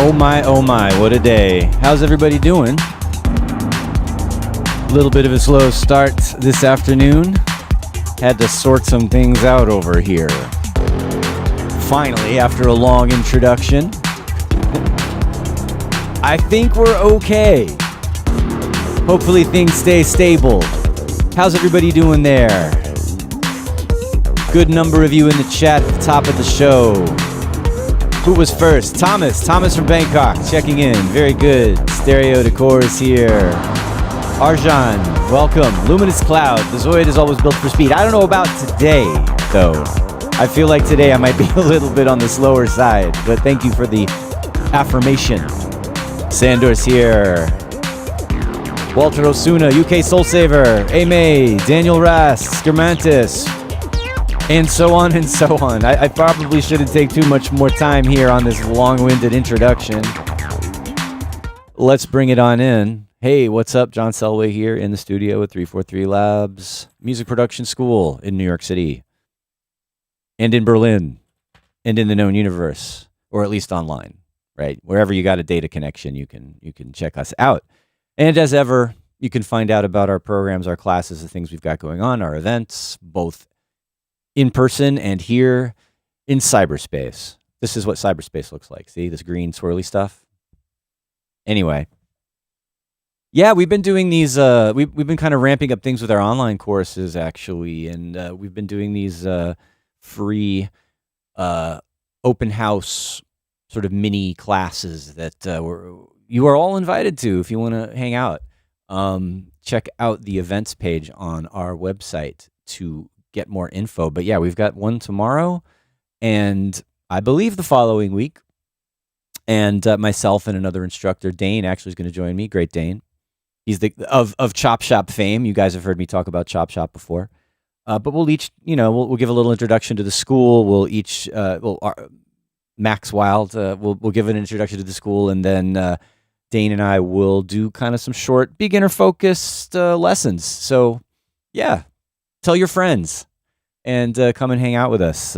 Oh my, what a day. How's everybody doing? A little bit of a slow start this afternoon. Had to sort some things out over here. Finally, after a long introduction, I think we're okay. Hopefully things stay stable. How's everybody doing there? Good number of you in the chat at the top of the show. Who was first? Thomas from Bangkok, checking in. Very good. Stereo Decor is here. Arjan, welcome. Luminous Cloud, the Zoid is always built for speed. I don't know about today, though. I feel like today I might be a little bit on the slower side, but thank you for the affirmation. Sandor's here. Walter Osuna, UK Soul Saver. Ame, Daniel Rast, Skermantis, and so on and so on. I probably shouldn't take too much more time here on this long-winded introduction. Let's bring it on in. Hey, what's up? John Selway here in the studio at 343 Labs, music production school in New York City, and in Berlin, and in the known universe, or at least online, right? Wherever you got a data connection, you can check us out. And as ever, you can find out about our programs, our classes, the things we've got going on, our events, both in person and here in cyberspace. This is what cyberspace looks like. See this green swirly stuff? Anyway. Yeah, we've been doing these, we've been kind of ramping up things with our online courses, actually. And we've been doing these free open house sort of mini classes that you are all invited to if you want to hang out. Check out the events page on our website to get more info. But yeah, we've got one tomorrow and I believe the following week. And myself and another instructor, Dane, actually is going to join me. Great Dane. He's the of Chop Shop fame. You guys have heard me talk about Chop Shop before. But we'll each, we'll give a little introduction to the school. We'll each, Max Wild, we'll give an introduction to the school, and then Dane and I will do kind of some short beginner-focused lessons. So, yeah, tell your friends and come and hang out with us.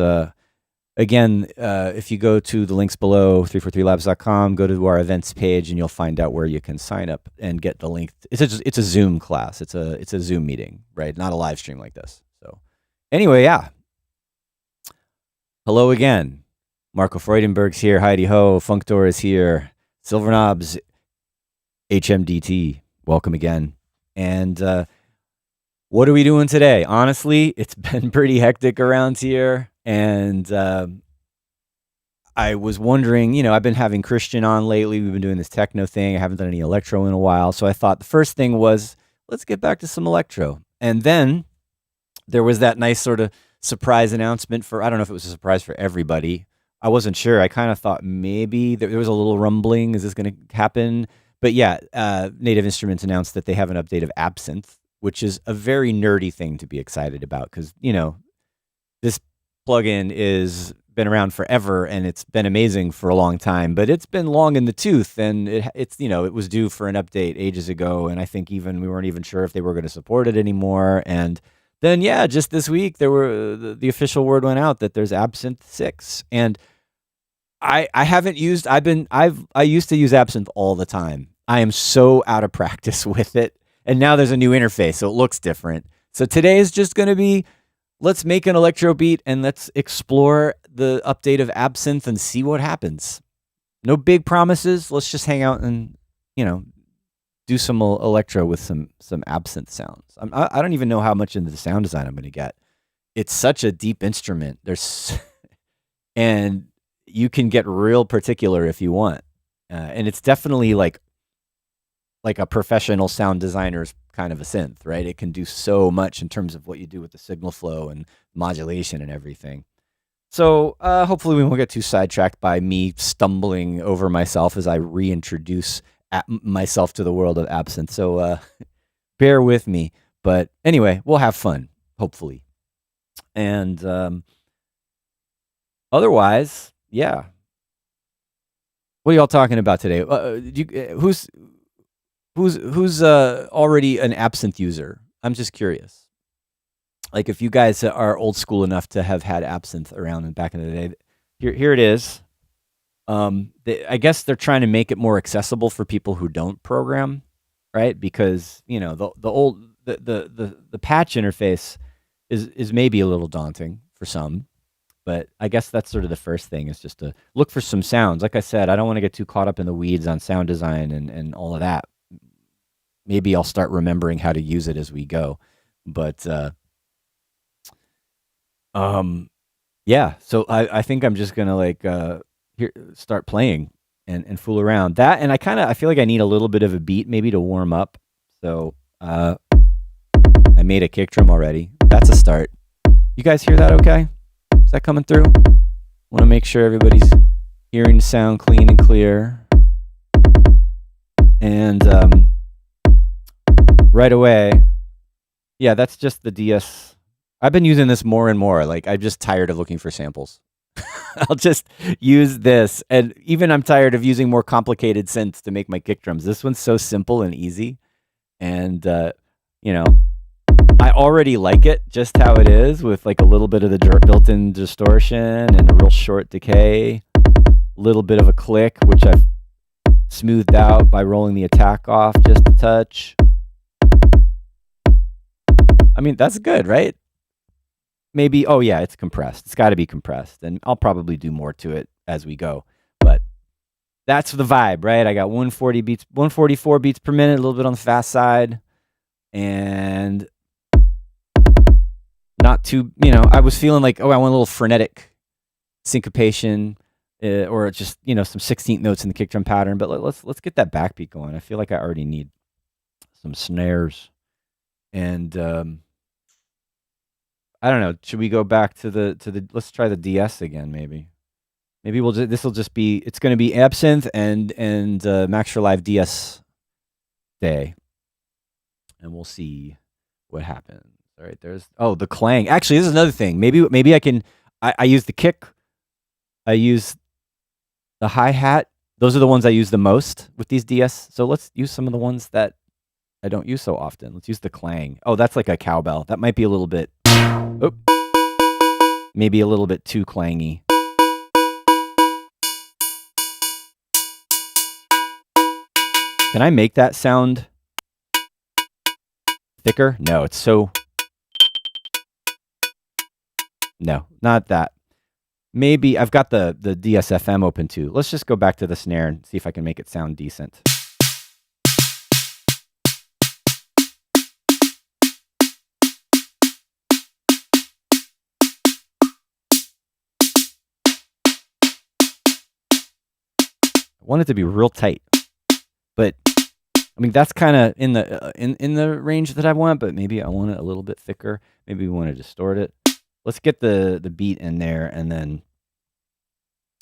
Again, if you go to the links below, 343labs.com, go to our events page, and you'll find out where you can sign up and get the link. It's a Zoom class. It's a Zoom meeting, right? Not a live stream like this. So, anyway, yeah. Hello again. Marco Freudenberg's here. Heidi Ho. Funkdor is here. Silver Knobs, HMDT. Welcome again. And what are we doing today? Honestly, it's been pretty hectic around here. And I was wondering, I've been having Christian on lately. We've been doing this techno thing. I haven't done any electro in a while. So I thought the first thing was, let's get back to some electro. And then there was that nice sort of surprise announcement I don't know if it was a surprise for everybody. I wasn't sure. I kind of thought maybe there was a little rumbling. Is this going to happen? But yeah, Native Instruments announced that they have an update of Absynth, which is a very nerdy thing to be excited about because, this plugin is been around forever and it's been amazing for a long time, but it's been long in the tooth and it was due for an update ages ago. And I think we weren't even sure if they were going to support it anymore. And then, yeah, just this week the official word went out that there's Absynth 6. And I used to use Absynth all the time. I am so out of practice with it. And now there's a new interface, so it looks different. So today is just going to be, let's make an electro beat and let's explore the update of Absynth and see what happens. No big promises. Let's just hang out and, do some electro with some Absynth sounds. I don't even know how much into the sound design I'm going to get. It's such a deep instrument. And you can get real particular if you want. And it's definitely like a professional sound designer's kind of a synth, right? It can do so much in terms of what you do with the signal flow and modulation and everything. So hopefully we won't get too sidetracked by me stumbling over myself as I reintroduce myself to the world of Absynth. So bear with me. But anyway, we'll have fun, hopefully. And otherwise, yeah. What are y'all talking about today? Who's already an Absynth user? I'm just curious. Like if you guys are old school enough to have had Absynth around back in the day, here it is. I guess they're trying to make it more accessible for people who don't program, right? Because the patch interface is maybe a little daunting for some, but I guess that's sort of the first thing, is just to look for some sounds. Like I said, I don't want to get too caught up in the weeds on sound design and all of that. Maybe I'll start remembering how to use it as we go, but yeah. So I think I'm just gonna start playing and fool around that, and I feel like I need a little bit of a beat maybe to warm up. So I made a kick drum already. That's a start. You guys hear that okay? Is that coming through? Want to make sure everybody's hearing the sound clean and clear. And right away, yeah, that's just the DS. I've been using this more and more. Like, I'm just tired of looking for samples. I'll just use this. And even I'm tired of using more complicated synths to make my kick drums. This one's so simple and easy. And, I already like it just how it is, with like a little bit of the built-in distortion and a real short decay, a little bit of a click, which I've smoothed out by rolling the attack off just a touch. I mean, that's good, right? Maybe, oh yeah, it's compressed. It's got to be compressed, and I'll probably do more to it as we go. But that's the vibe, right? I got 144 beats per minute, a little bit on the fast side, and not too, I was feeling like, I want a little frenetic syncopation, or just, some 16th notes in the kick drum pattern. But let's get that backbeat going. I feel like I already need some snares, and I don't know. Should we go back to the? Let's try the DS again, maybe. Maybe this will just be. It's going to be Absynth and Max for Live DS day, and we'll see what happens. All right, there's the clang. Actually, this is another thing. Maybe I can. I use the kick. I use the hi-hat. Those are the ones I use the most with these DS. So let's use some of the ones that I don't use so often. Let's use the clang. Oh, that's like a cowbell. That might be a little bit. Oh, maybe a little bit too clangy. Can I make that sound thicker? No, it's so. No, not that. Maybe I've got the DSFM open too. Let's just go back to the snare and see if I can make it sound decent. I want it to be real tight, but I mean that's kind of in the range that I want. But maybe I want it a little bit thicker. Maybe we want to distort it. Let's get the beat in there, and then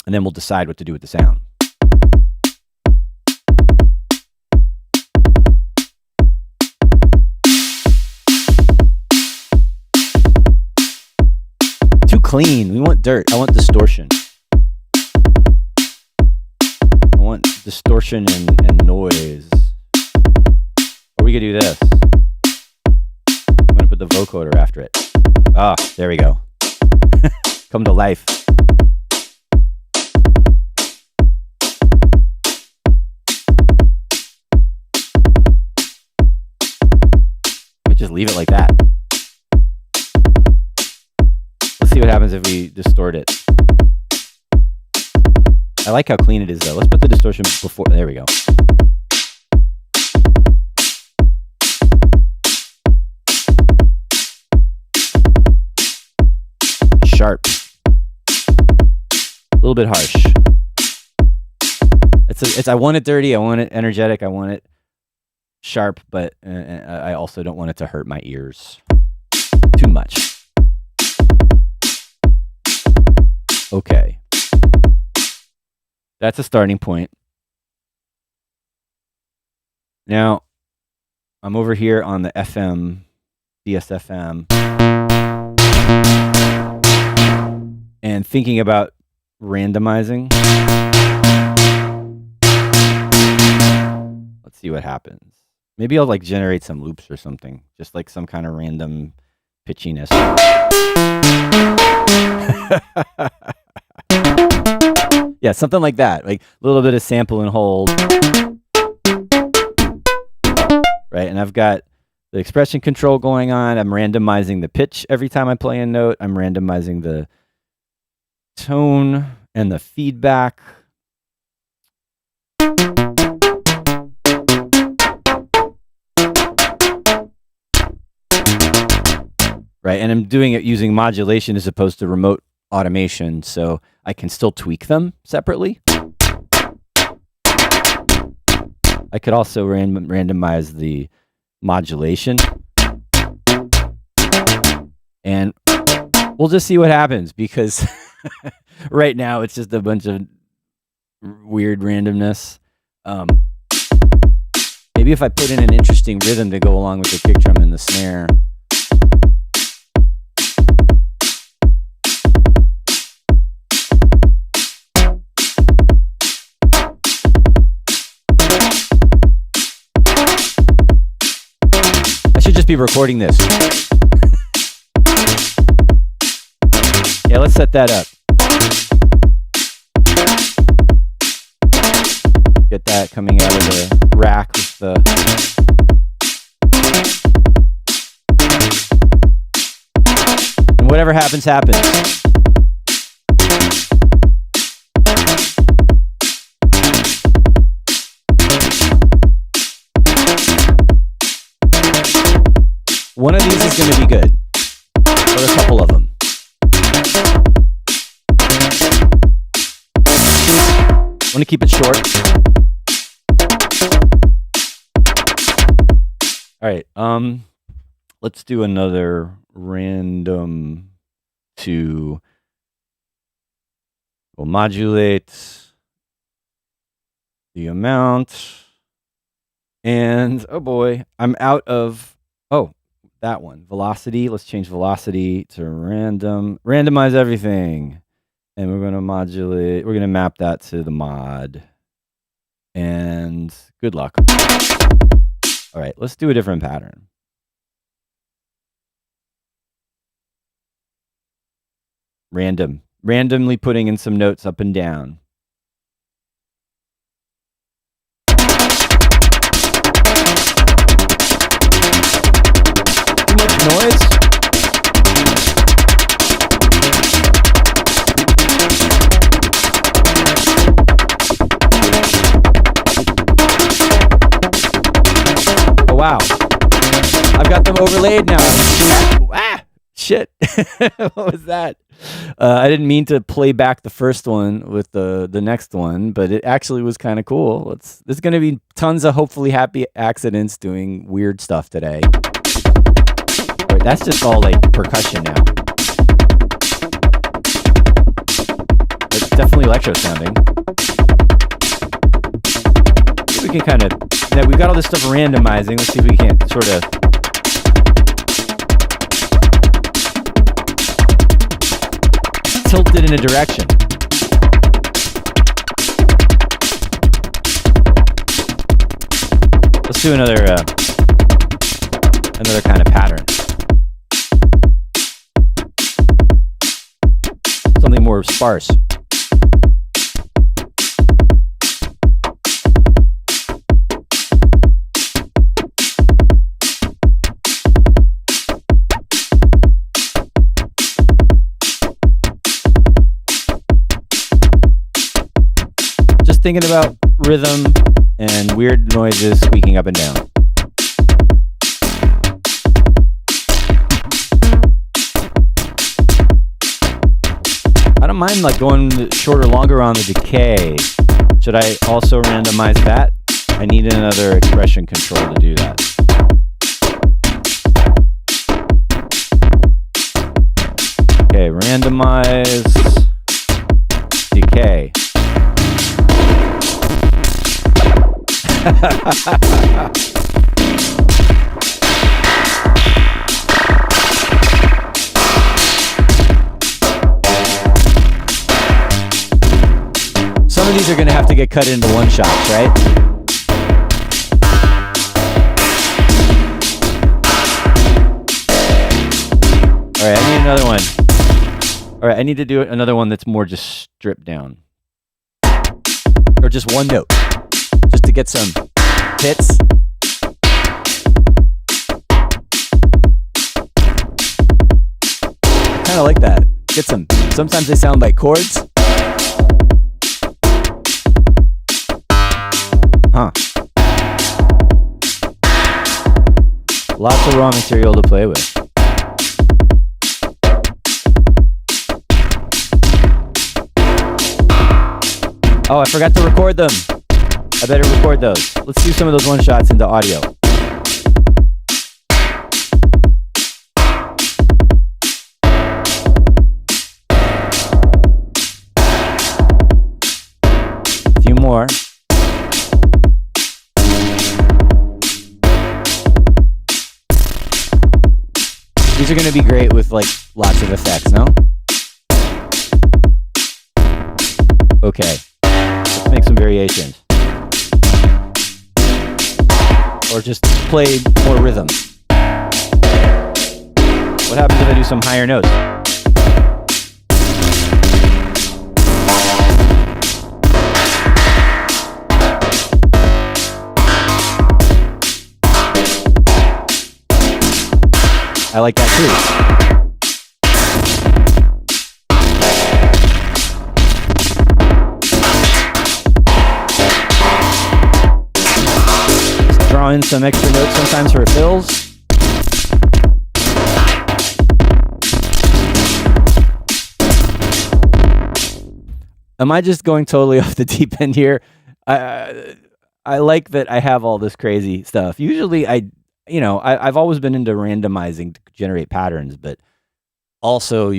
we'll decide what to do with the sound. Too clean. We want dirt. I want distortion. I want distortion and noise. Or we could do this. I'm going to put the vocoder after it. Ah, there we go. Come to life. We just leave it like that. Let's see what happens if we distort it. I like how clean it is, though. Let's put the distortion before. There we go. Sharp. A little bit harsh. It's I want it dirty, I want it energetic, I want it sharp, but I also don't want it to hurt my ears too much. Okay. That's a starting point. Now, I'm over here on the FM, DSFM, and thinking about randomizing. Let's see what happens. Maybe I'll like generate some loops or something, just like some kind of random pitchiness. Yeah, something like that. Like a little bit of sample and hold. Right, and I've got the expression control going on. I'm randomizing the pitch every time I play a note. I'm randomizing the tone and the feedback. Right, and I'm doing it using modulation as opposed to remote automation, so I can still tweak them separately. I could also randomize the modulation. And we'll just see what happens, because right now it's just a bunch of weird randomness. Maybe if I put in an interesting rhythm to go along with the kick drum and the snare. Just be recording this. Yeah, let's set that up. Get that coming out of the rack with the and whatever happens, happens. One of these is going to be good, or a couple of them. I want to keep it short. All right, let's do another random to. We'll modulate the amount, and oh boy, I'm out of. That one, velocity. Let's change velocity to random. Randomize everything. And we're going to modulate. We're going to map that to the mod. And good luck. All right, let's do a different pattern. Randomly putting in some notes up and down. Noise. Oh wow, I've got them overlaid now. Shit. What was that? I didn't mean to play back the first one with the next one, but it actually was kind of cool. There's going to be tons of hopefully happy accidents doing weird stuff today. That's just all like percussion now. It's definitely electro sounding. We can kind of, we've got all this stuff randomizing. Let's see if we can sort of tilt it in a direction. Let's do another kind of pattern. Something more sparse. Just thinking about rhythm and weird noises squeaking up and down. I don't mind like going short or longer on the decay. Should I also randomize that? I need another expression control to do that. Okay, randomize decay. Some of these are going to have to get cut into one shots, right? All right, I need another one. All right, I need to do another one that's more just stripped down. or just one note, just to get some hits. I kind of like that. Get some. Sometimes they sound like chords. Huh. Lots of raw material to play with. Oh, I forgot to record them. I better record those. Let's do some of those one-shots into audio. A few more. These are going to be great with like lots of effects, no? Okay. Let's make some variations. Or just play more rhythm. What happens if I do some higher notes? I like that too. Just draw in some extra notes sometimes for fills. Am I just going totally off the deep end here? I like that I have all this crazy stuff. Usually I've always been into randomizing to generate patterns, but also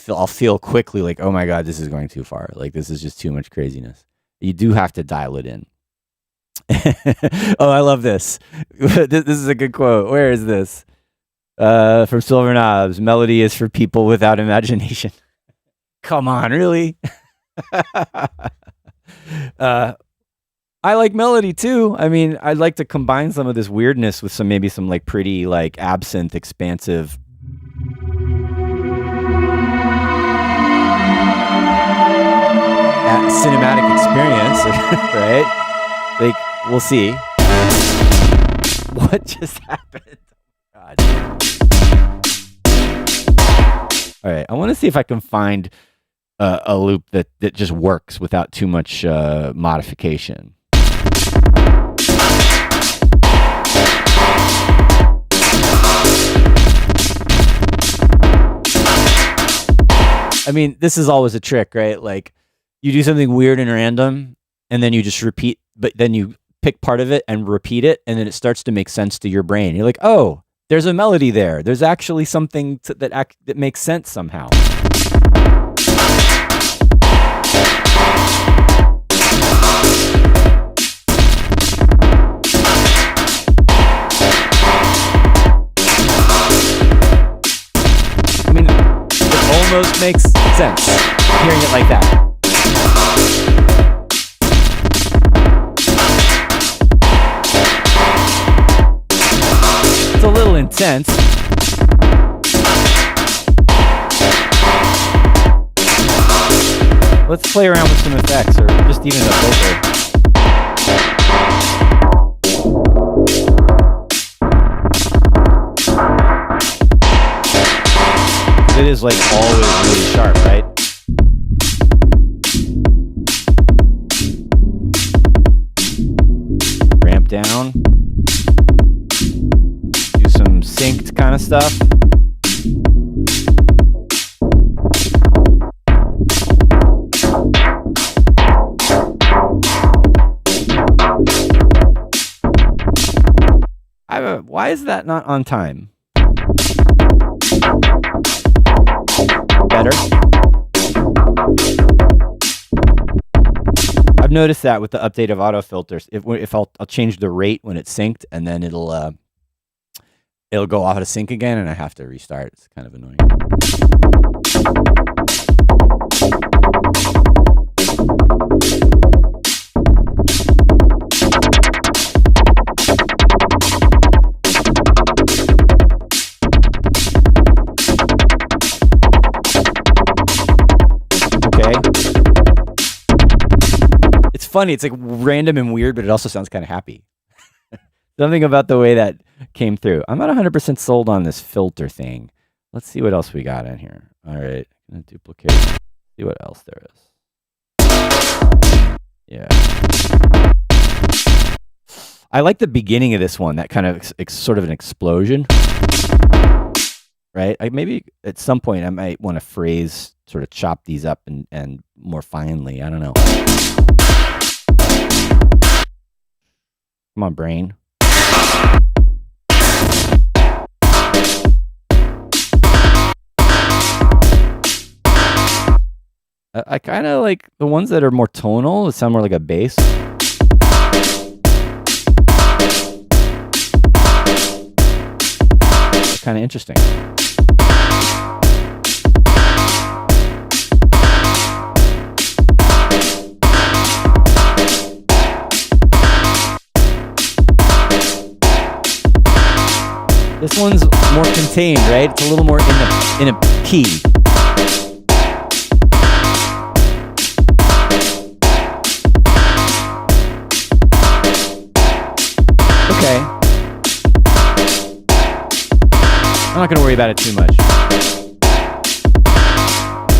I'll feel quickly like, oh my God, this is going too far. Like this is just too much craziness. You do have to dial it in. Oh, I love this. This is a good quote. Where is this? From Silver Knobs. Melody is for people without imagination. Come on, really? I like melody too. I mean, I'd like to combine some of this weirdness with maybe some like pretty like Absynth expansive. Cinematic experience, right? Like, we'll see. What just happened? God. All right, I want to see if I can find a loop that just works without too much modification. I mean, this is always a trick, right? Like, you do something weird and random, and then you just repeat, but then you pick part of it and repeat it, and then it starts to make sense to your brain. You're like, oh, there's a melody there. There's actually something that makes sense somehow. I mean, it almost makes sense hearing it like that. It's a little intense. Let's play around with some effects, or just even a filter. It is like always really sharp, right? Ramp down. Do some synced kind of stuff. Why is that not on time? Better. I've noticed that with the update of auto filters. If I'll change the rate when it's synced, and then it'll go off of sync again, and I have to restart. It's kind of annoying. funny. It's like random and weird, but it also sounds kind of happy. Something about the way that came through. I'm not 100% sold on this filter thing. Let's see what else we got in here. All right, I'm gonna duplicate. See what else there is. Yeah. I like the beginning of this one. That kind of sort of an explosion, right? Maybe at some point I might want to phrase, sort of chop these up and more finely. I don't know. Come on, brain. I kind of like the ones that are more tonal. It sound more like a bass. Kind of interesting. This one's more contained, right? It's a little more in a key. Okay. I'm not going to worry about it too much.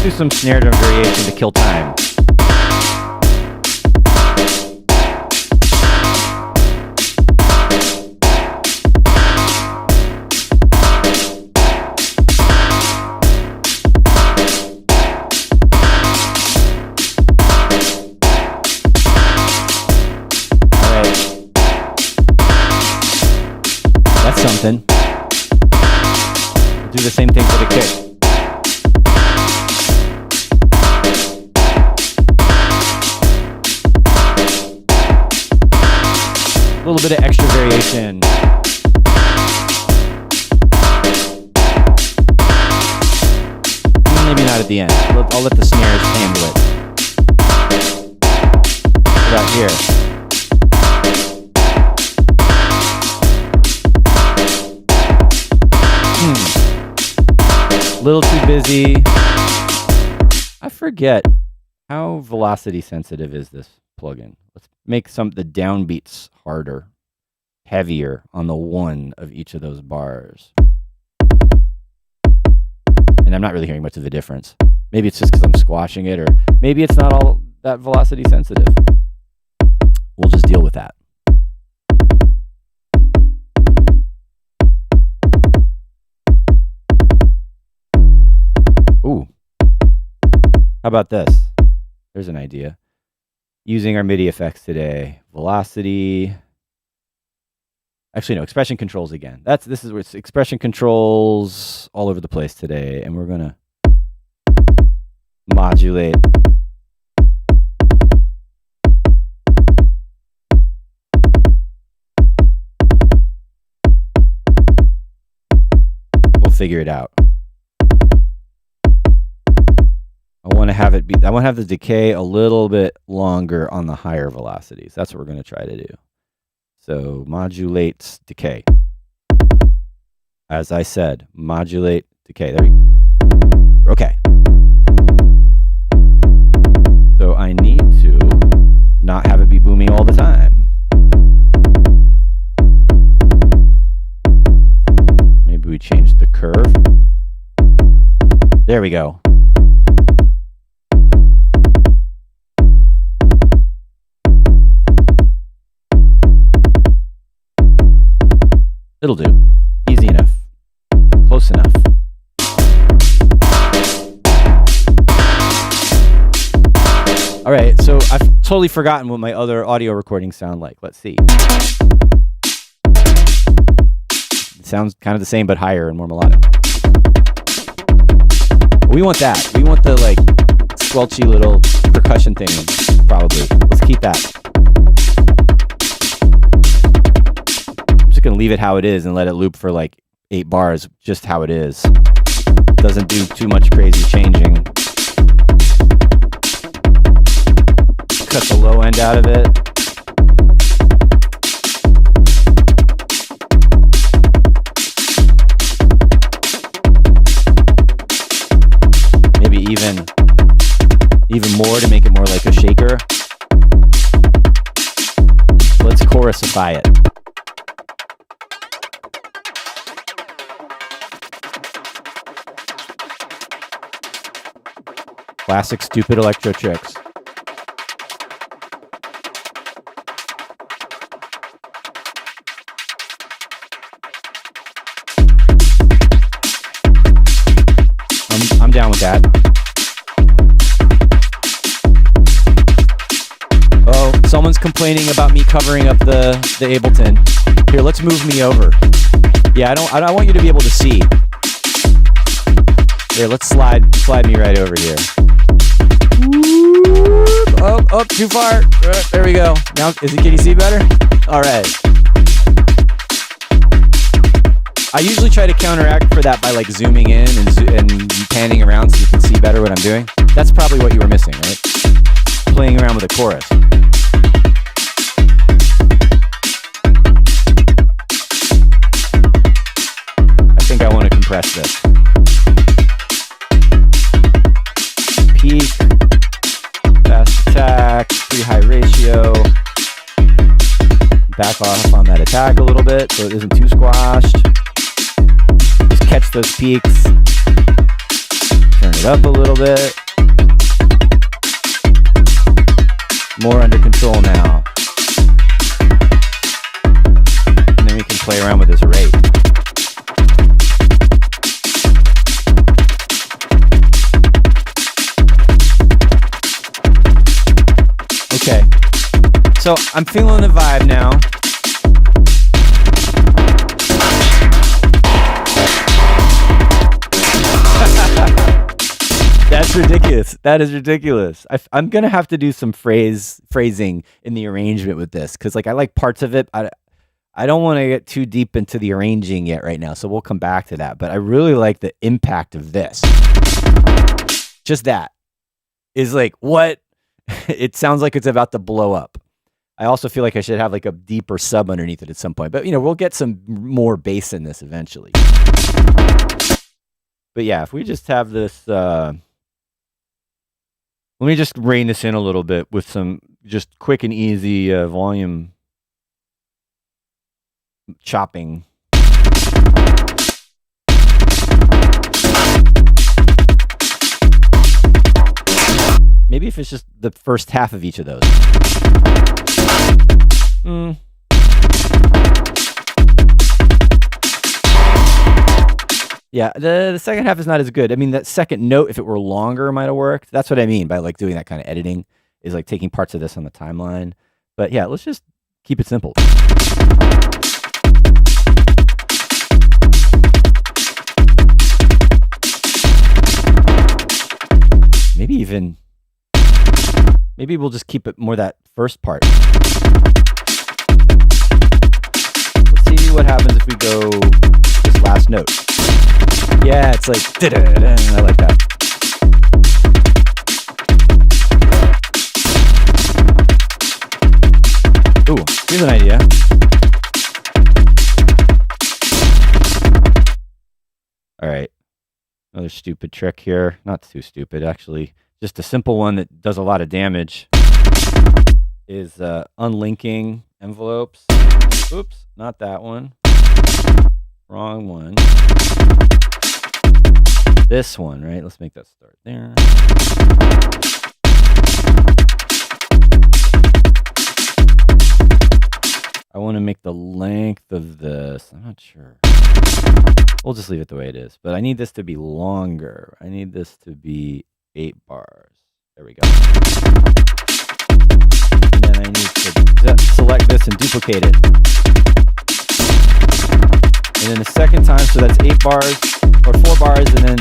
Do some snare drum variation to kill time. Something. We'll do the same thing for the kick. A little bit of extra variation. Maybe not at the end. I'll let the snares handle it. What about here? Little too busy. I forget how velocity sensitive is this plugin. Let's make the downbeats harder, heavier on the one of each of those bars. And I'm not really hearing much of the difference. Maybe it's just because I'm squashing it, or maybe it's not all that velocity sensitive. We'll just deal with that. Ooh. How about this? There's an idea. Using our MIDI effects today. Velocity. Actually, no, expression controls again. This is where it's expression controls all over the place today. And we're gonna modulate. We'll figure it out. I want to have the decay a little bit longer on the higher velocities. That's what we're going to try to do. So modulate decay. As I said, modulate decay. There we go. Okay. So I need to not have it be booming all the time. Maybe we change the curve. There we go. It'll do. Easy enough. Close enough. All right, so I've totally forgotten what my other audio recordings sound like. Let's see. It sounds kind of the same, but higher and more melodic. We want that. We want the like squelchy little percussion thing, probably. Let's keep that. Going to leave it how it is and let it loop for like 8 bars, just how it is. Doesn't do too much crazy changing. Cut the low end out of it. Maybe even more to make it more like a shaker. chorusify it. Classic stupid electro tricks. I'm down with that. Oh, someone's complaining about me covering up the Ableton. Here, let's move me over. Yeah, I want you to be able to see. Here, let's slide me right over here. Oh, too far. There we go. Now, can you see better? All right. I usually try to counteract for that by like zooming in and panning around so you can see better what I'm doing. That's probably what you were missing, right? Playing around with a chorus. I think I want to compress this. Peak, fast attack, pretty high ratio. Back off on that attack a little bit so it isn't too squashed. Just catch those peaks. Turn it up a little bit. More under control now. And then we can play around with this rate. Okay, so I'm feeling the vibe now. That's ridiculous. That is ridiculous. I'm gonna have to do some phrasing in the arrangement with this because, like, I like parts of it. I don't want to get too deep into the arranging yet right now, so we'll come back to that. But I really like the impact of this. Just that is like what. It sounds like it's about to blow up. I also feel like I should have like a deeper sub underneath it at some point. But, you know, we'll get some more bass in this eventually. But yeah, if we just have this... let me just rein this in a little bit with some just quick and easy volume chopping. Maybe if it's just the first half of each of those. Yeah, the second half is not as good. I mean, that second note, if it were longer, might have worked. That's what I mean by like doing that kind of editing, is like taking parts of this on the timeline. But yeah, let's just keep it simple. Maybe we'll just keep it more that first part. Let's see what happens if we go this last note. Yeah, it's like da-da-da-da. I like that. Ooh, here's an idea. All right. Another stupid trick here. Not too stupid, actually. Just a simple one that does a lot of damage is unlinking envelopes. Oops, not that one. Wrong one. This one, right? Let's make that start there. I want to make the length of this. I'm not sure. We'll just leave it the way it is. But I need this to be longer. I need this to be 8 bars. There we go. And then I need to select this and duplicate it. And then the second time, so that's 8 bars or 4 bars, and then...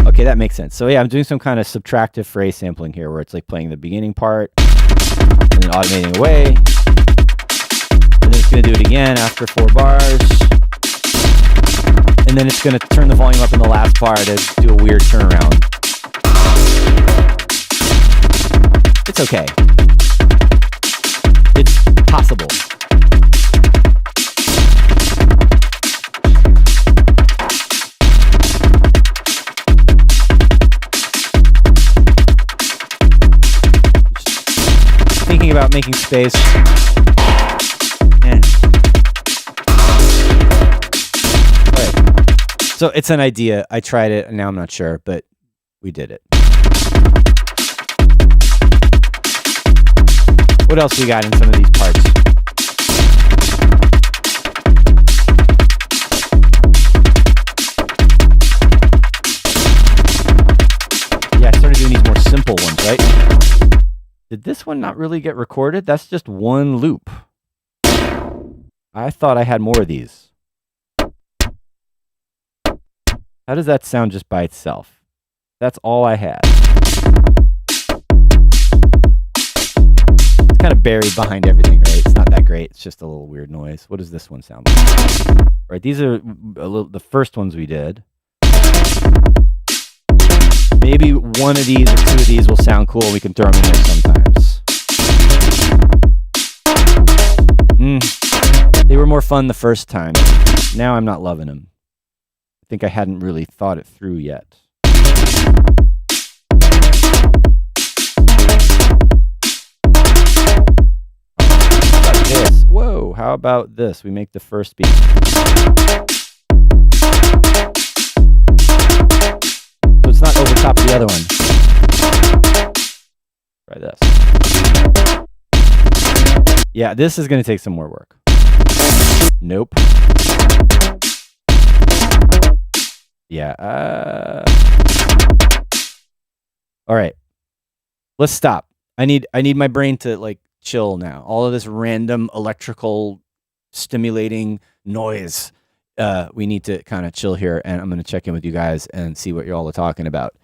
Okay, that makes sense. So yeah, I'm doing some kind of subtractive phrase sampling here where it's like playing the beginning part and then automating away. And then it's going to do it again after 4 bars. And then it's going to turn the volume up in the last bar to do a weird turnaround. It's okay. It's possible. Thinking thinking about making space. Right. So it's an idea. I tried it, and now I'm not sure, but we did it. What else we got in some of these parts? Yeah, I started doing these more simple ones, right? Did this one not really get recorded? That's just one loop. I thought I had more of these. How does that sound just by itself? That's all I had. It's kind of buried behind everything, right? It's not that great. It's just a little weird noise. What does this one sound like? Right, these are the first ones we did. Maybe one of these or two of these will sound cool. We can throw them in there sometimes. They were more fun the first time. Now I'm not loving them. I think I hadn't really thought it through yet. This. Whoa, how about this? We make the first beat. So it's not over top of the other one. Try this. Yeah, this is going to take some more work. Nope. Yeah. All right. Let's stop. I need my brain to like chill now. All of this random electrical stimulating noise. We need to kind of chill here, and I'm going to check in with you guys and see what y'all are talking about.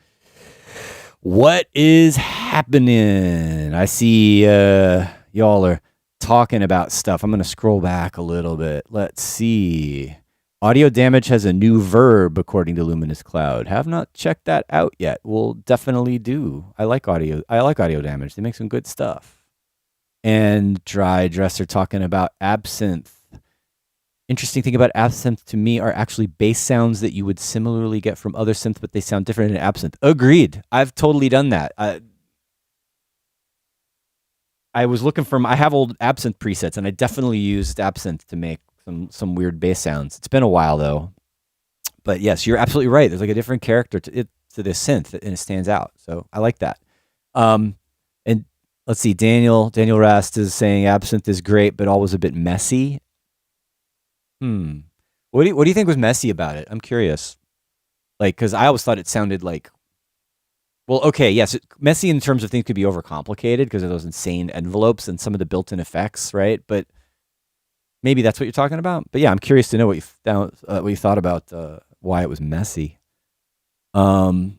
What is happening? I see y'all are talking about stuff. I'm going to scroll back a little bit. Let's see. Audio damage has a new verb, according to Luminous Cloud. Have not checked that out yet. We'll definitely do. I like audio damage. They make some good stuff. And Dry Dresser talking about Absynth. Interesting thing about Absynth to me are actually bass sounds that you would similarly get from other synths, but they sound different in Absynth. Agreed. I've totally done that. I was looking for, I have old Absynth presets, and I definitely used Absynth to make some weird bass sounds. It's been a while though, but yes, you're absolutely right. There's like a different character to this synth, and it stands out. So I like that. And let's see, Daniel Rast is saying Absynth is great, but always a bit messy. What do you think was messy about it? I'm curious. Like, because I always thought it sounded like, well, okay, yes, messy in terms of things could be overcomplicated because of those insane envelopes and some of the built-in effects, right? But maybe that's what you're talking about. But yeah, I'm curious to know what you thought about why it was messy. Let's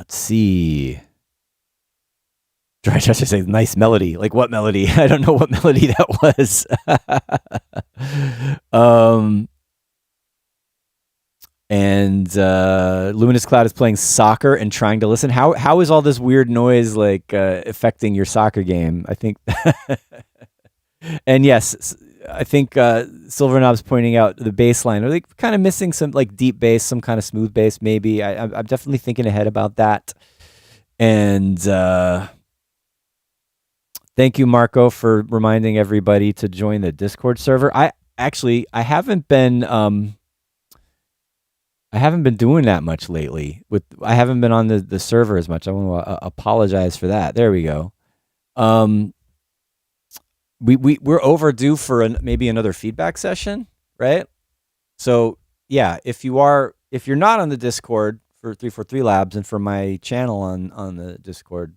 see. Dry Chester saying nice melody. Like what melody? I don't know what melody that was. And Luminous Cloud is playing soccer and trying to listen. How is all this weird noise like affecting your soccer game? I think. And yes, I think Silver Knob's pointing out the bass line. Are they kind of missing some like deep bass, some kind of smooth bass? Maybe. I'm definitely thinking ahead about that. And thank you, Marco, for reminding everybody to join the Discord server. I haven't been doing that much lately. I haven't been on the server as much. I want to apologize for that. There we go. We're overdue for maybe another feedback session, right? So yeah, if you're not on the Discord for 343 Labs and for my channel on the Discord,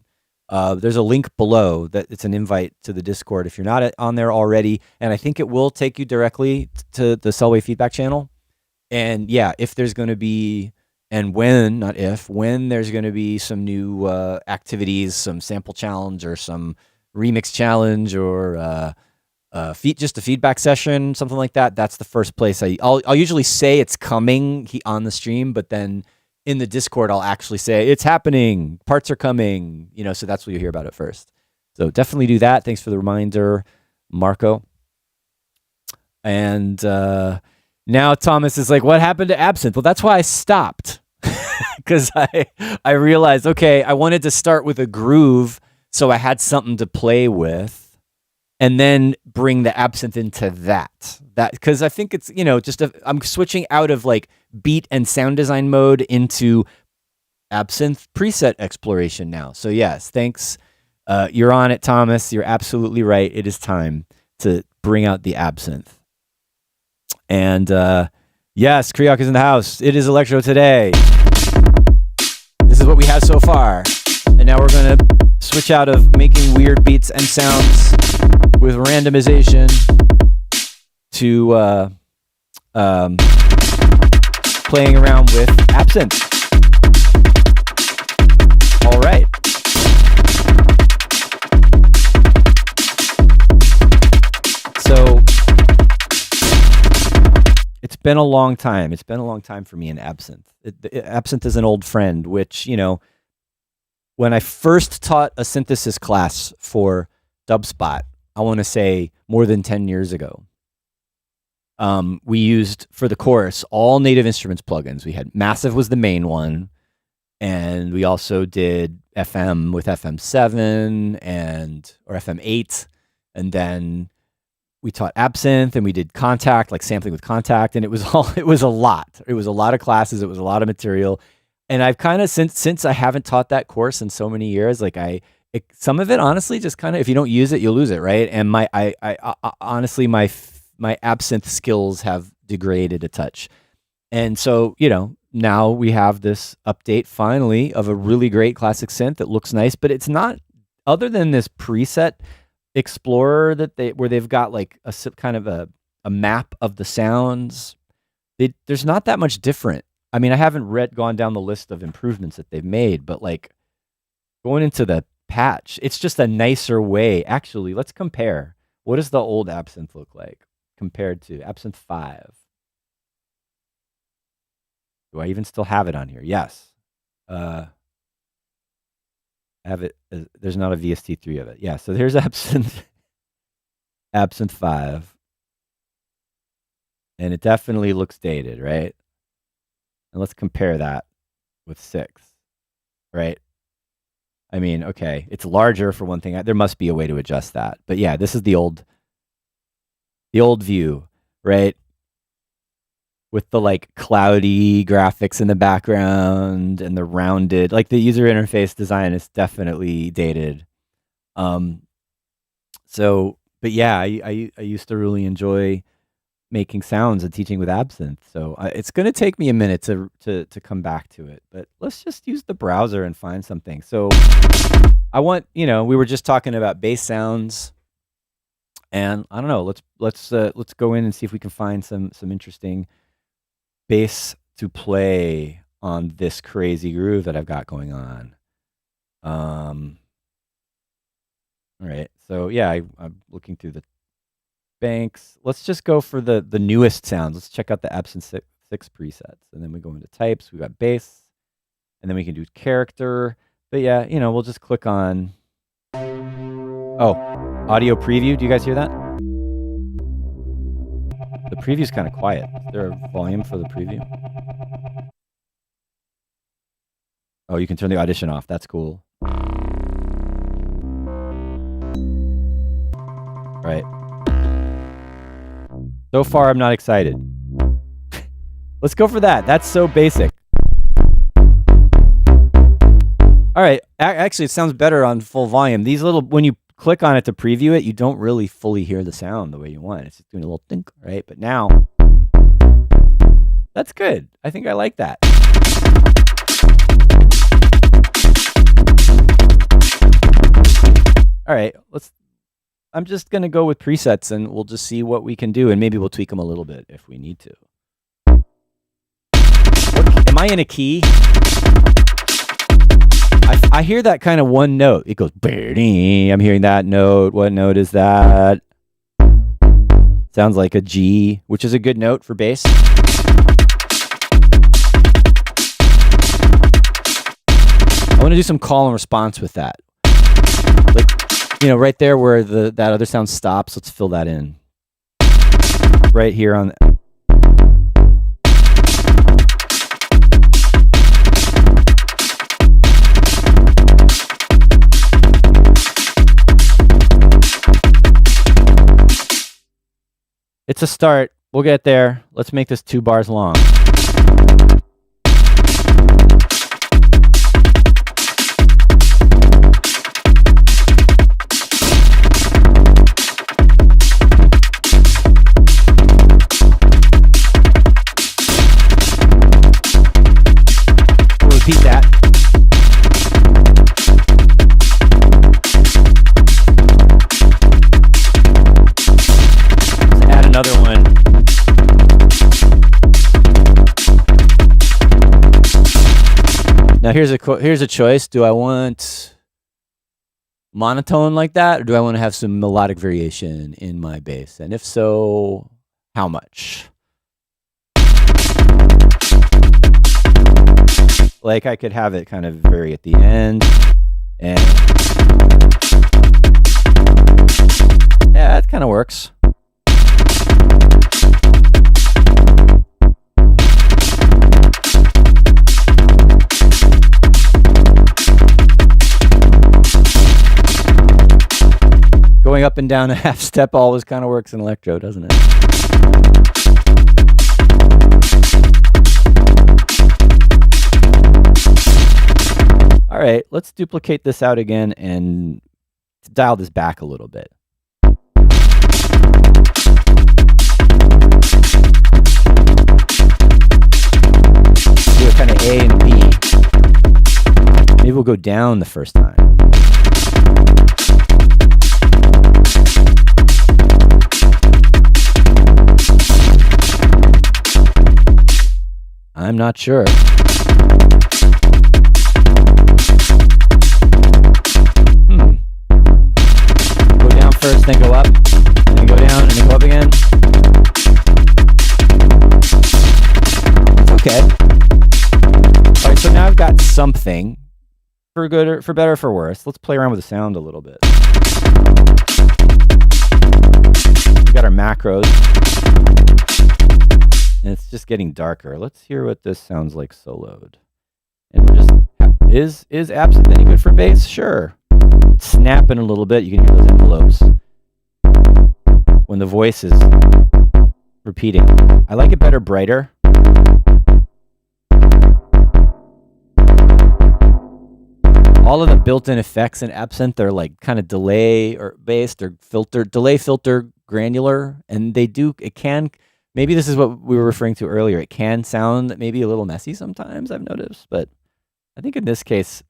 there's a link below that it's an invite to the Discord. If you're not on there already, and I think it will take you directly to the Selway feedback channel. And yeah, if there's going to be, and when, not if, when there's going to be some new activities, some sample challenge or some remix challenge or just a feedback session, something like that, that's the first place I'll usually say it's coming on the stream, but then in the Discord I'll actually say it's happening, parts are coming, so that's where you hear about it first. So definitely do that. Thanks for the reminder, Marco. And now Thomas is like, what happened to Absynth? Well, that's why I stopped. Because I realized, okay, I wanted to start with a groove So I had something to play with, and then bring the Absynth into that. Because I think it's, I'm switching out of like beat and sound design mode into Absynth preset exploration now. So yes, thanks. You're on it, Thomas. You're absolutely right. It is time to bring out the Absynth. And yes, Kriok is in the house. It is Electro today. This is what we have so far. And now we're going to switch out of making weird beats and sounds with randomization to playing around with Absynth. All right. So it's been a long time. It's been a long time for me in Absynth. Absynth is an old friend, which, when I first taught a synthesis class for Dubspot, I want to say more than 10 years ago, we used for the course all Native Instruments plugins. We had Massive was the main one, and we also did FM with FM7 or FM8, and then we taught Absynth, and we did Contact, like sampling with Contact, and it was a lot. It was a lot of classes. It was a lot of material. And I've kind of, since I haven't taught that course in so many years, like some of it honestly just kind of, if you don't use it, you'll lose it, right? And honestly, my Absynth skills have degraded a touch. And so, now we have this update finally of a really great classic synth that looks nice, but it's not, other than this preset explorer where they've got like a kind of a map of the sounds, there's not that much different. I mean, I haven't gone down the list of improvements that they've made, but like going into the patch, it's just a nicer way. Actually, let's compare. What does the old Absynth look like compared to Absynth 5? Do I even still have it on here? Yes. I have it. There's not a VST3 of it. Yeah, so here's Absynth 5. And it definitely looks dated, right? And let's compare that with 6, right? I mean, okay, it's larger for one thing. There must be a way to adjust that. But yeah, this is the old view, right? With the like cloudy graphics in the background and the rounded, like the user interface design is definitely dated. But yeah, I used to really enjoy making sounds and teaching with Absynth. So it's going to take me a minute to come back to it, but let's just use the browser and find something. So I want, we were just talking about bass sounds, and I don't know, let's go in and see if we can find some interesting bass to play on this crazy groove that I've got going on. All right. So yeah, I'm looking through the banks. Let's just go for the newest sounds. Let's check out the Absynth 6 presets, and then we go into types. We got bass, and then we can do character. But yeah, we'll just click on. Oh, audio preview. Do you guys hear that? The preview's kind of quiet. Is there a volume for the preview? Oh, you can turn the audition off. That's cool. Right. So far, I'm not excited. Let's go for that. That's so basic. All right. Actually, it sounds better on full volume. These when you click on it to preview it, you don't really fully hear the sound the way you want. It's just doing a little think, right? But now, that's good. I think I like that. All right. I'm just going to go with presets, and we'll just see what we can do, and maybe we'll tweak them a little bit if we need to. Am I in a key? I hear that kind of one note. It goes, I'm hearing that note. What note is that? Sounds like a G, which is a good note for bass. I want to do some call and response with that. Like, right there where that other sound stops, let's fill that in. Right here on. It's a start. We'll get there. Let's make this 2 bars long. Repeat that. Let's add another one. Now here's a choice. Do I want monotone like that, or do I want to have some melodic variation in my bass? And if so, how much? Like I could have it kind of vary at the end, and yeah, that kind of works. Going up and down a half step always kind of works in electro, doesn't it? All right, let's duplicate this out again and dial this back a little bit. Do a kind of A and B. Maybe we'll go down the first time. I'm not sure. Go down first, then go up, then go down, and then go up again. It's okay. All right, so now I've got something, for good or for better or for worse. Let's play around with the sound a little bit. We got our macros, and it's just getting darker. Let's hear what this sounds like soloed. And we're just, is Absynth any good for bass? Sure. It's snapping a little bit. You can hear those envelopes when the voice is repeating. I like it better brighter. All of the built-in effects in Absynth are like kind of delay or based or delay filter granular, and it can, maybe this is what we were referring to earlier. It can sound maybe a little messy sometimes, I've noticed, but I think in this case,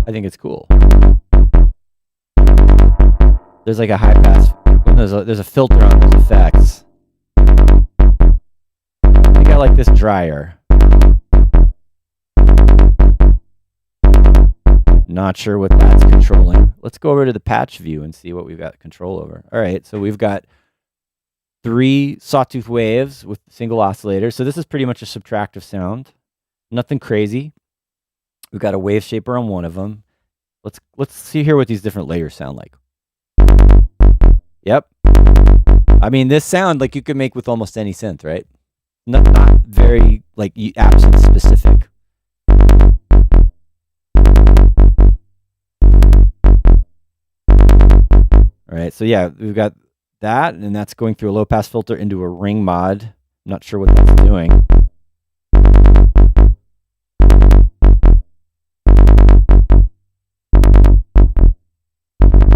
I think it's cool. There's like a high pass, there's a filter on those effects. I think I like this drier. Not sure what that's controlling. Let's go over to the patch view and see what we've got control over. All right, so we've got 3 sawtooth waves with single oscillators. So this is pretty much a subtractive sound. Nothing crazy. We've got a wave shaper on one of them. Let's see here what these different layers sound like. Yep. I mean, this sound like you could make with almost any synth, right? Not very like Absynth specific. All right, so yeah, we've got that, and that's going through a low pass filter into a ring mod. I'm not sure what that's doing.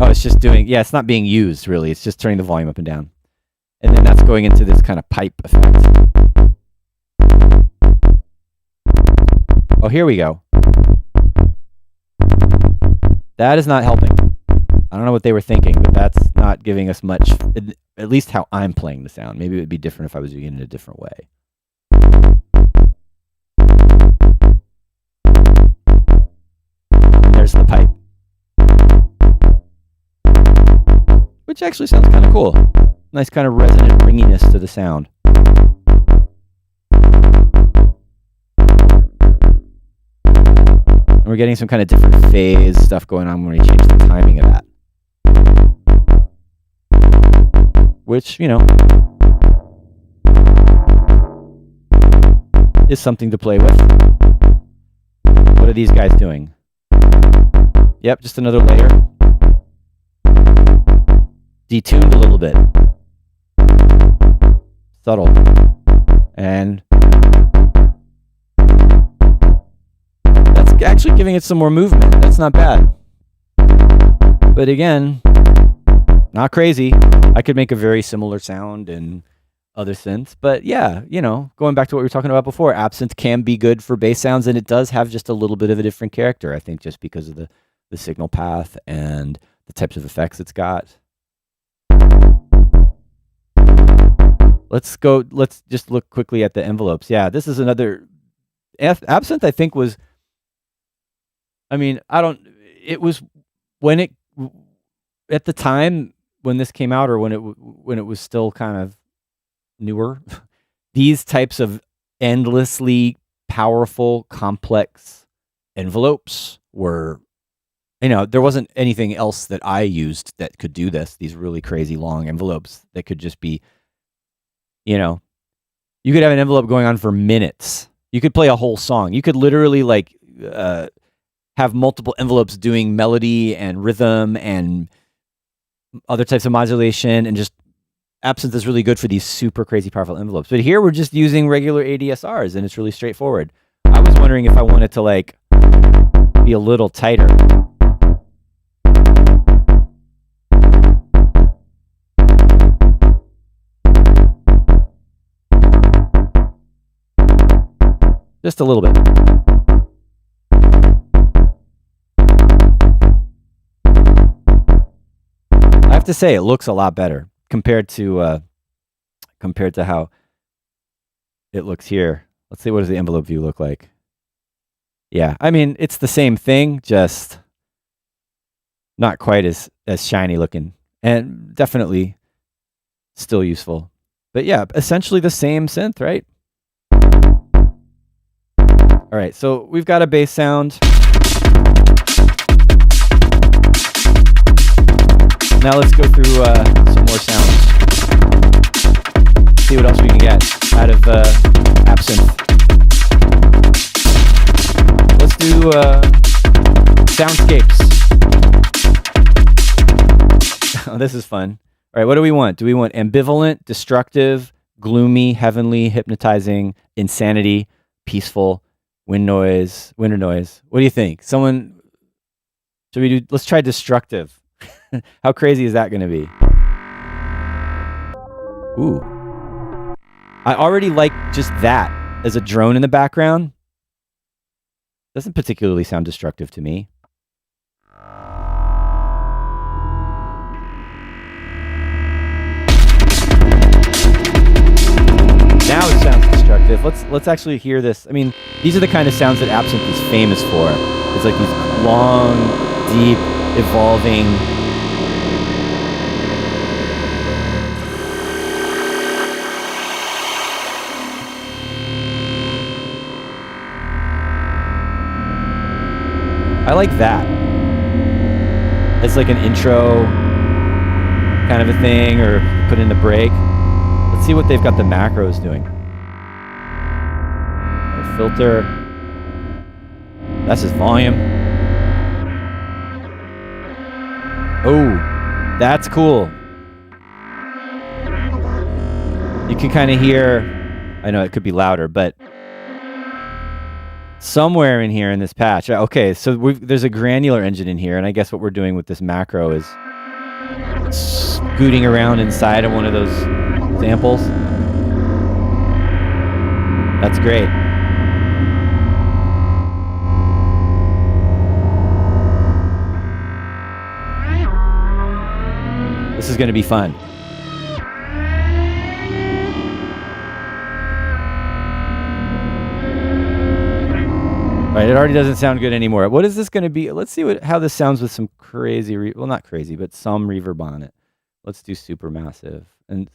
Oh, it's just doing, yeah, it's not being used really. It's just turning the volume up and down. And then that's going into this kind of pipe effect. Oh, here we go. That is not helping. I don't know what they were thinking, but that's not giving us much, at least how I'm playing the sound. Maybe it would be different if I was doing it in a different way. And there's the pipe. Which actually sounds kind of cool. Nice kind of resonant ringiness to the sound. And we're getting some kind of different phase stuff going on when we change the timing of that. Which, you know, is something to play with. What are these guys doing? Yep, just another layer. Detuned a little bit. Subtle. And that's actually giving it some more movement. That's not bad. But again, not crazy. I could make a very similar sound in other synths. But yeah, you know, going back to what we were talking about before, Absynth can be good for bass sounds, and it does have just a little bit of a different character, I think, just because of the signal path and the types of effects it's got. Let's just look quickly at the envelopes. Yeah, this is another Absynth, I think, was, I mean, it was when it, at the time when this came out, or when it was still kind of newer, these types of endlessly powerful, complex envelopes were, you know, there wasn't anything else that I used that could do this. These really crazy long envelopes that could just be, you know, you could have an envelope going on for minutes. You could play a whole song. You could literally like have multiple envelopes doing melody and rhythm and other types of modulation, and just Absynth is really good for these super crazy powerful envelopes. But here we're just using regular ADSRs, and it's really straightforward. I was wondering if I wanted to like be a little tighter. Just a little bit. I have to say, it looks a lot better compared to how it looks here. Let's see, what does the envelope view look like? Yeah, I mean, it's the same thing, just not quite as shiny looking, and definitely still useful. But yeah, essentially the same synth, right? All right, so we've got a bass sound. Now let's go through some more sounds. See what else we can get out of Absynth. Let's do soundscapes. Oh, this is fun. All right, what do we want? Do we want ambivalent, destructive, gloomy, heavenly, hypnotizing, insanity, peaceful, winter noise? What do you think? Should we do, let's try destructive. How crazy is that going to be? Ooh. I already like just that as a drone in the background. Doesn't particularly sound destructive to me. Now it sounds destructive. Let's actually hear this. I mean, these are the kind of sounds that Absynth is famous for. It's like these long, deep, evolving. I like that. It's like an intro kind of a thing, or put in a break. Let's see what they've got the macros doing. A filter. That's his volume. Oh, that's cool. You can kind of hear, I know it could be louder, but somewhere in here in this patch. Okay, so there's a granular engine in here, and I guess what we're doing with this macro is scooting around inside of one of those samples. That's great. This is going to be fun. Right, it already doesn't sound good anymore. What is this going to be? Let's see how this sounds with some crazy, well, not crazy, but some reverb on it. Let's do supermassive. And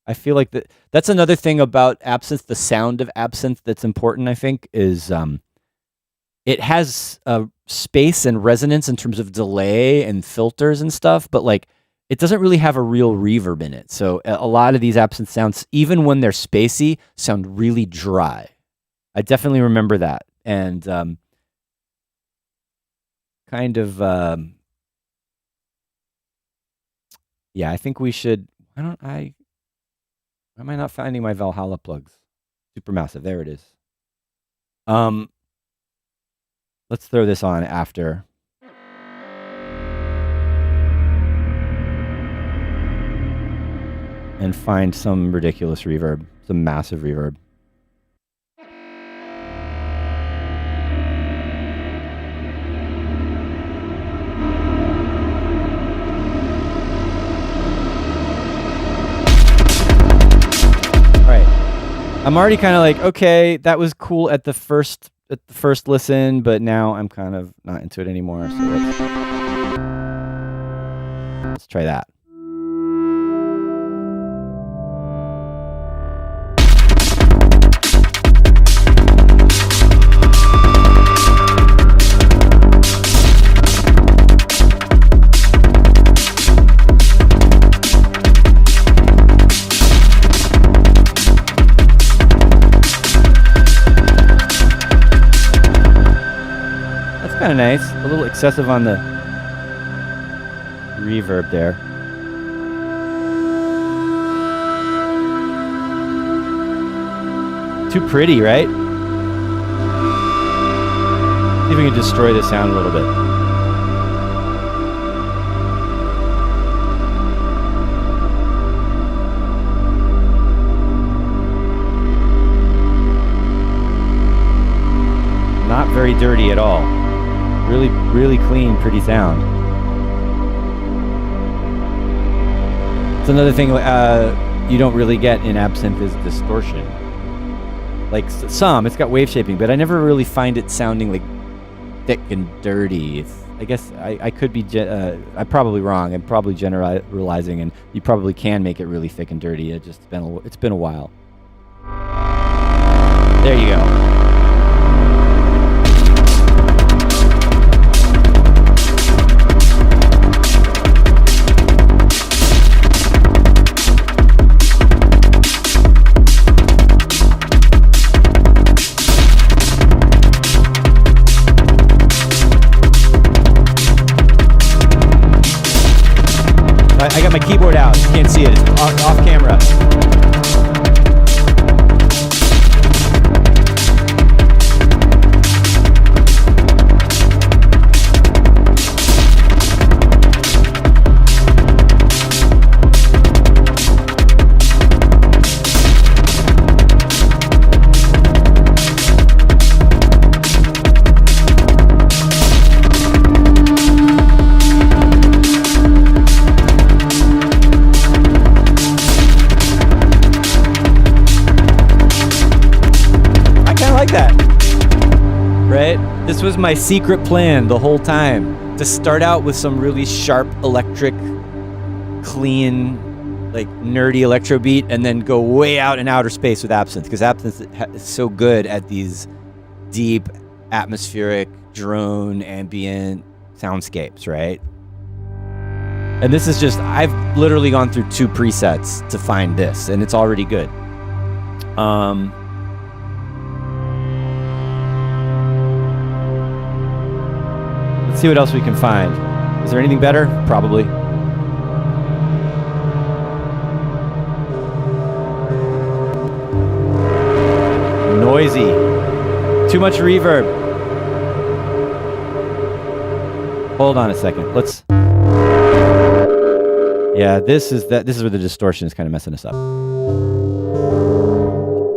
I feel like that's another thing about Absynth, the sound of Absynth that's important, I think, is it has space and resonance in terms of delay and filters and stuff, but like it doesn't really have a real reverb in it. So a lot of these Absynth sounds, even when they're spacey, sound really dry. I definitely remember that. And kind of, yeah, I think we should, why am I not finding my Valhalla plugs? Supermassive, there it is. Let's throw this on after. And find some ridiculous reverb, some massive reverb. All right, I'm already kind of like, okay, that was cool at the first listen, but now I'm kind of not into it anymore. So let's try that. Kind of nice, a little excessive on the reverb there. Too pretty, right? See if we can destroy the sound a little bit. Not very dirty at all. Really, really clean, pretty sound. It's another thing you don't really get in Absynth is distortion. Like some, it's got wave shaping, but I never really find it sounding like thick and dirty. I guess I could be, I'm probably wrong. I'm probably generalizing, and you probably can make it really thick and dirty. It's been a while. There you go. I got my keyboard out. You can't see it. It's off camera. This was my secret plan the whole time, to start out with some really sharp electric, clean, like nerdy electro beat, and then go way out in outer space with Absynth, because Absynth is so good at these deep, atmospheric, drone, ambient soundscapes, right? And this is just, I've literally gone through 2 presets to find this, and it's already good. Let's see what else we can find. Is there anything better? Probably. Noisy. Too much reverb. Hold on a second. Let's. Yeah, this is where the distortion is kind of messing us up.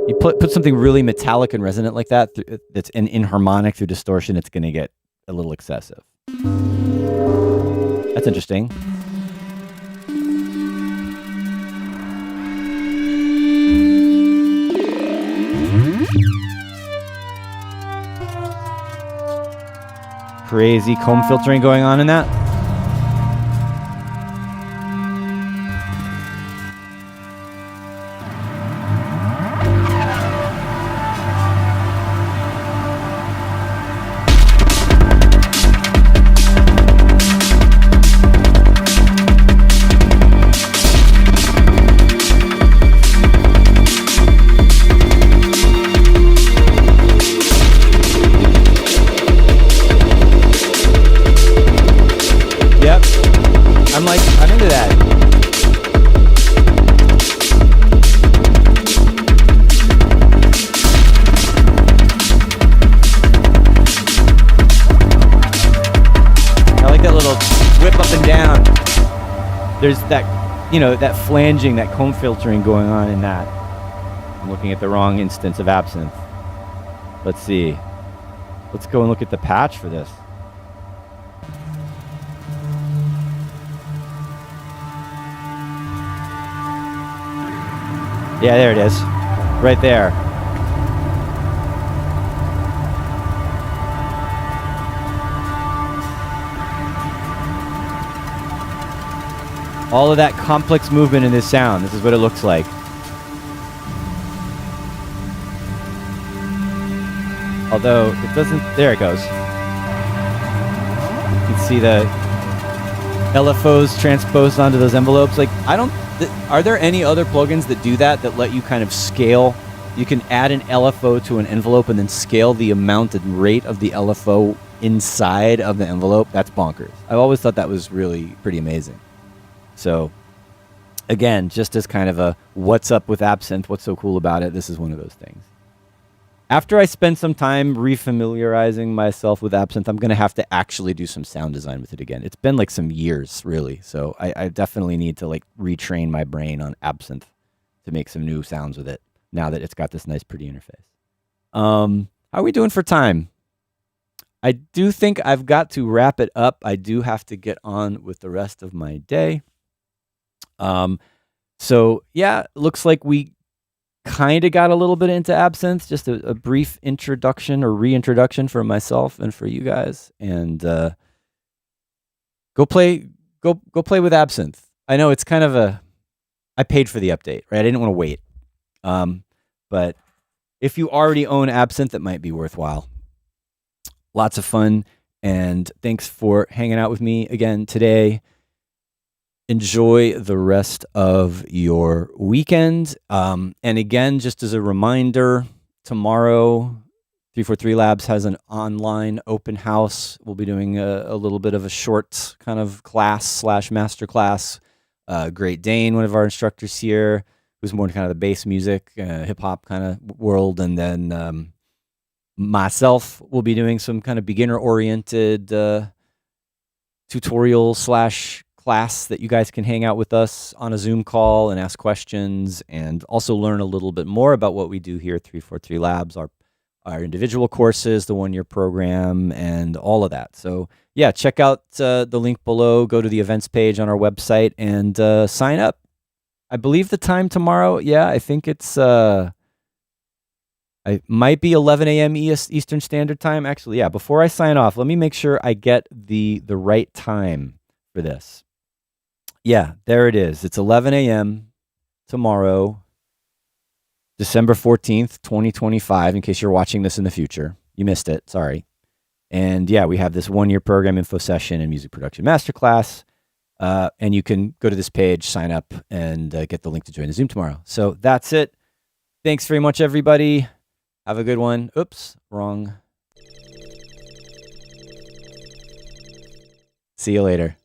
You put something really metallic and resonant like that that's inharmonic through distortion, it's going to get a little excessive. That's interesting. Crazy comb filtering going on in that. there's that, that flanging, that comb filtering going on in that. I'm looking at the wrong instance of Absynth. Let's see. Let's go and look at the patch for this. Yeah, there it is. Right there. All of that complex movement in this sound. This is what it looks like. Although it doesn't, there it goes. You can see the LFOs transposed onto those envelopes. Like, are there any other plugins that do that let you kind of scale? You can add an LFO to an envelope and then scale the amount and rate of the LFO inside of the envelope. That's bonkers. I've always thought that was really pretty amazing. So, again, just as kind of a what's up with Absynth, what's so cool about it, this is one of those things. After I spend some time refamiliarizing myself with Absynth, I'm going to have to actually do some sound design with it again. It's been like some years, really. So I definitely need to like retrain my brain on Absynth to make some new sounds with it now that it's got this nice, pretty interface. How are we doing for time? I do think I've got to wrap it up. I do have to get on with the rest of my day. So yeah, looks like we kind of got a little bit into Absynth, just a brief introduction or reintroduction for myself and for you guys. And go play with Absynth. I know it's kind of I paid for the update, right? I didn't want to wait. But if you already own Absynth, it might be worthwhile. Lots of fun, and thanks for hanging out with me again today. Enjoy the rest of your weekend. And again, just as a reminder, tomorrow, 343 Labs has an online open house. We'll be doing a little bit of a short kind of class/master class. Great Dane, one of our instructors here, who's more kind of the bass music, hip-hop kind of world. And then myself will be doing some kind of beginner-oriented tutorial/class that you guys can hang out with us on a Zoom call and ask questions and also learn a little bit more about what we do here at 343 Labs, our individual courses, the one-year program, and all of that. So yeah, check out the link below, go to the events page on our website and sign up. I believe the time tomorrow, yeah, I think it's, it might be 11 a.m. Eastern Standard Time. Actually, yeah, before I sign off, let me make sure I get the right time for this. Yeah, there it is. It's 11 a.m. tomorrow, December 14th, 2025, in case you're watching this in the future. You missed it. Sorry. And yeah, we have this one-year program info session and music production masterclass. And you can go to this page, sign up, and get the link to join the Zoom tomorrow. So that's it. Thanks very much, everybody. Have a good one. Oops, wrong. See you later.